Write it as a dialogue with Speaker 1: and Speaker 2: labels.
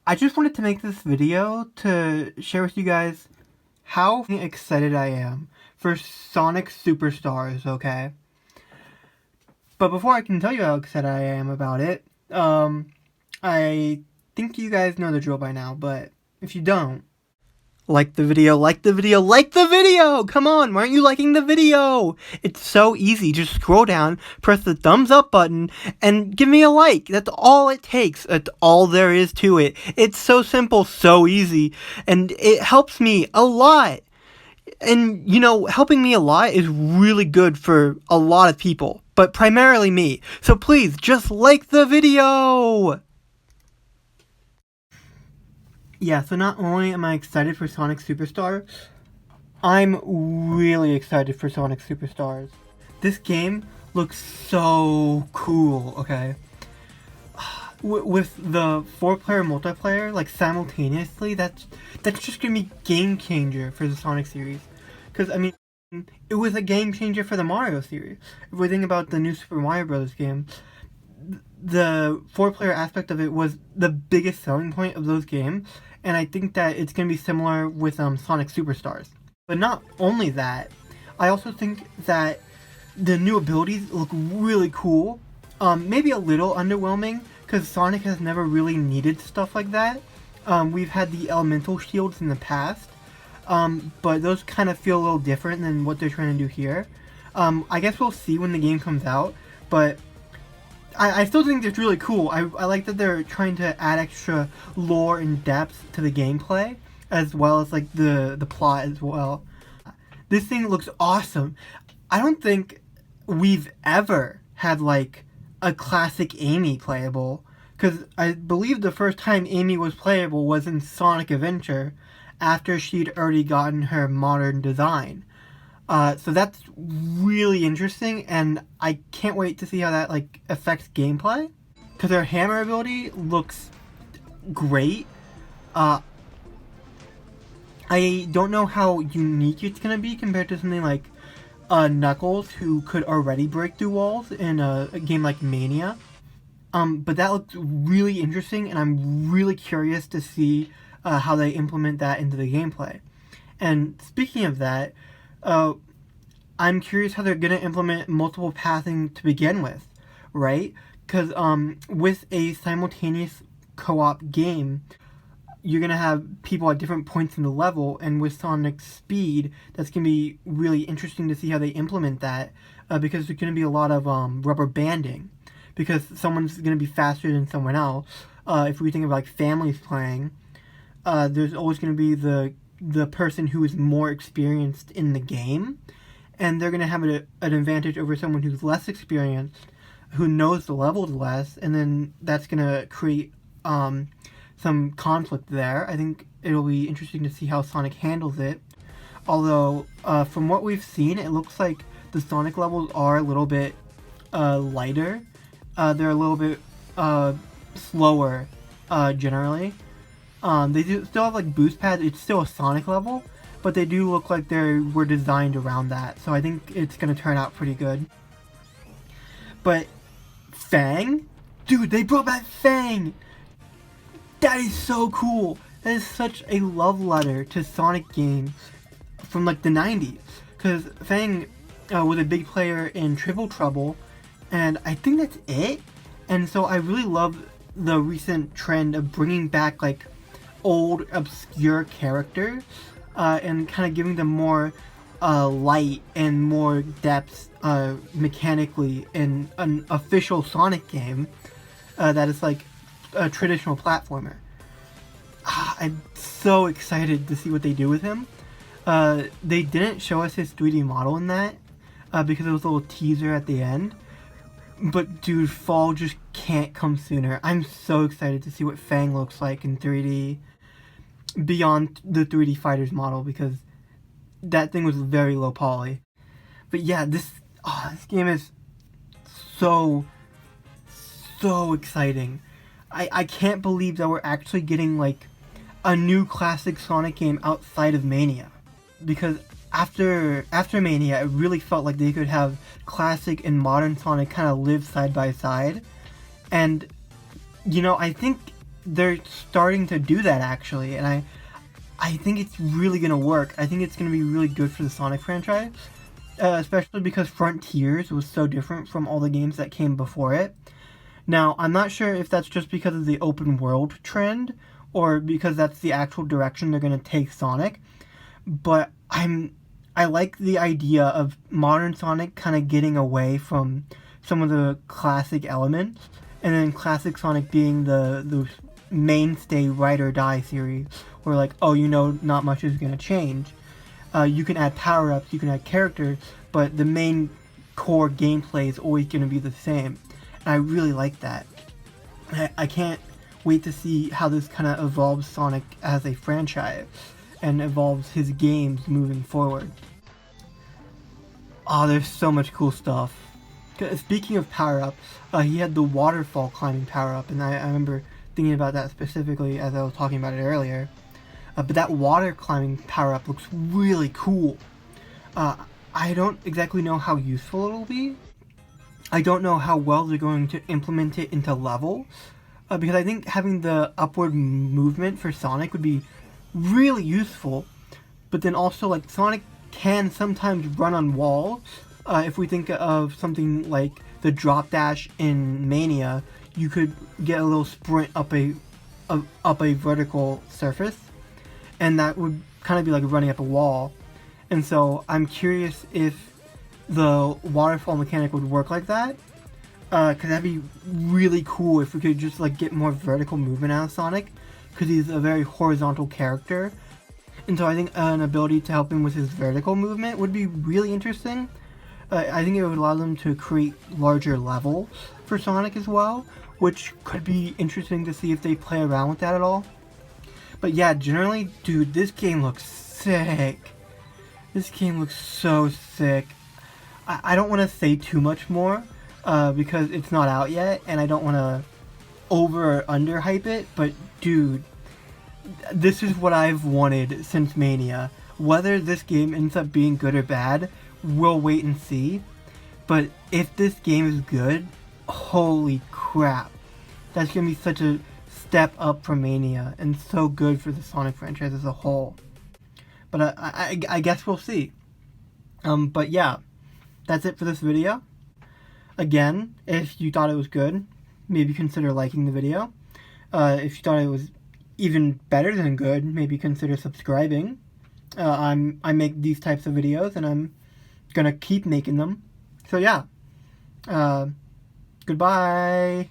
Speaker 1: I just wanted to make this video to share with you guys how excited I am for Sonic Superstars, okay? But before I can tell you how excited I am about it, I think you guys know the drill by now, but if you don't, like the video, like the video, like the video! Come on, why aren't you liking the video? It's so easy. Just scroll down, press the thumbs up button, and give me a like. That's all it takes. That's all there is to it. It's so simple, so easy, and it helps me a lot. And, you know, helping me a lot is really good for a lot of people, but primarily me. So please, just like the video! Yeah, so not only am I excited for Sonic Superstars, I'm really excited for Sonic Superstars. This game looks so cool, okay? With the 4-player multiplayer, like, simultaneously, that's just gonna be game changer for the Sonic series. Because, I mean, it was a game changer for the Mario series. If we think about the new Super Mario Bros. Game, the 4-player aspect of it was the biggest selling point of those games, and I think that it's going to be similar with Sonic Superstars. But not only that, I also think that the new abilities look really cool. Maybe a little underwhelming, because Sonic has never really needed stuff like that. We've had the elemental shields in the past, but those kind of feel a little different than what they're trying to do here. I guess we'll see when the game comes out, but I still think it's really cool. I like that they're trying to add extra lore and depth to the gameplay, as well as like the plot as well. This thing looks awesome. I don't think we've ever had like a classic Amy playable, because I believe the first time Amy was playable was in Sonic Adventure, after she'd already gotten her modern design. So that's really interesting, and I can't wait to see how that like affects gameplay. Because her hammer ability looks great. I don't know how unique it's gonna be compared to something like Knuckles, who could already break through walls in a game like Mania. But that looks really interesting, and I'm really curious to see how they implement that into the gameplay. And speaking of that, I'm curious how they're going to implement multiple pathing to begin with, right? Because with a simultaneous co-op game, you're going to have people at different points in the level, and with Sonic's speed, that's going to be really interesting to see how they implement that, because there's going to be a lot of rubber banding, because someone's going to be faster than someone else. If we think of like families playing, there's always going to be the person who is more experienced in the game, and they're going to have an advantage over someone who's less experienced, who knows the levels less, and then that's going to create some conflict there. I think it'll be interesting to see how Sonic handles it. Although, from what we've seen, it looks like the Sonic levels are a little bit lighter. They're a little bit slower, generally. They do still have like boost pads. It's still a Sonic level, but they do look like they were designed around that. So I think it's going to turn out pretty good. But Fang? Dude, they brought back Fang! That is so cool! That is such a love letter to Sonic games from like the 90s. Because Fang was a big player in Triple Trouble, and I think that's it. And so I really love the recent trend of bringing back like old obscure characters and kind of giving them more light and more depth mechanically in an official Sonic game that is like a traditional platformer. I'm so excited to see what they do with him. They didn't show us his 3D model in that because it was a little teaser at the end. But dude, fall just can't come sooner. I'm so excited to see what Fang looks like in 3D beyond the 3D Fighters model, because that thing was very low poly. But yeah, this game is so exciting. I can't believe that we're actually getting like a new classic Sonic game outside of Mania. Because after Mania, it really felt like they could have classic and modern Sonic kind of live side by side. And, you know, I think they're starting to do that actually, and I think it's really gonna work. I think it's gonna be really good for the Sonic franchise, especially because Frontiers was so different from all the games that came before it. Now, I'm not sure if that's just because of the open world trend or because that's the actual direction they're gonna take Sonic, but I like the idea of modern Sonic kind of getting away from some of the classic elements, and then classic Sonic being the mainstay ride or die series, where like, oh, not much is gonna change. You can add power-ups, you can add characters, but the main core gameplay is always gonna be the same. And I really like that. I can't wait to see how this kind of evolves Sonic as a franchise and evolves his games moving forward. Oh, there's so much cool stuff. Speaking of power-ups, he had the waterfall climbing power-up, and I remember thinking about that specifically as I was talking about it earlier. But that water climbing power-up looks really cool. I don't exactly know how useful it'll be. I don't know how well they're going to implement it into levels, because I think having the upward movement for Sonic would be really useful, but then also like Sonic can sometimes run on walls. If we think of something like the drop dash in Mania, you could get a little sprint up a vertical surface, and that would kind of be like running up a wall. And so I'm curious if the waterfall mechanic would work like that, because that'd be really cool if we could just like get more vertical movement out of Sonic, because he's a very horizontal character. And so I think an ability to help him with his vertical movement would be really interesting. I think it would allow them to create larger levels for Sonic as well, which could be interesting to see if they play around with that at all. But yeah, generally, dude, this game looks sick. This game looks so sick. I don't want to say too much more, because it's not out yet, and I don't want to over or under hype it, but dude, this is what I've wanted since Mania. Whether this game ends up being good or bad, we'll wait and see. But if this game is good, holy crap. That's going to be such a step up from Mania, and so good for the Sonic franchise as a whole. But I guess we'll see. But yeah, that's it for this video. Again, if you thought it was good, maybe consider liking the video. If you thought it was even better than good, maybe consider subscribing. I make these types of videos, and I'm gonna keep making them. So yeah, goodbye.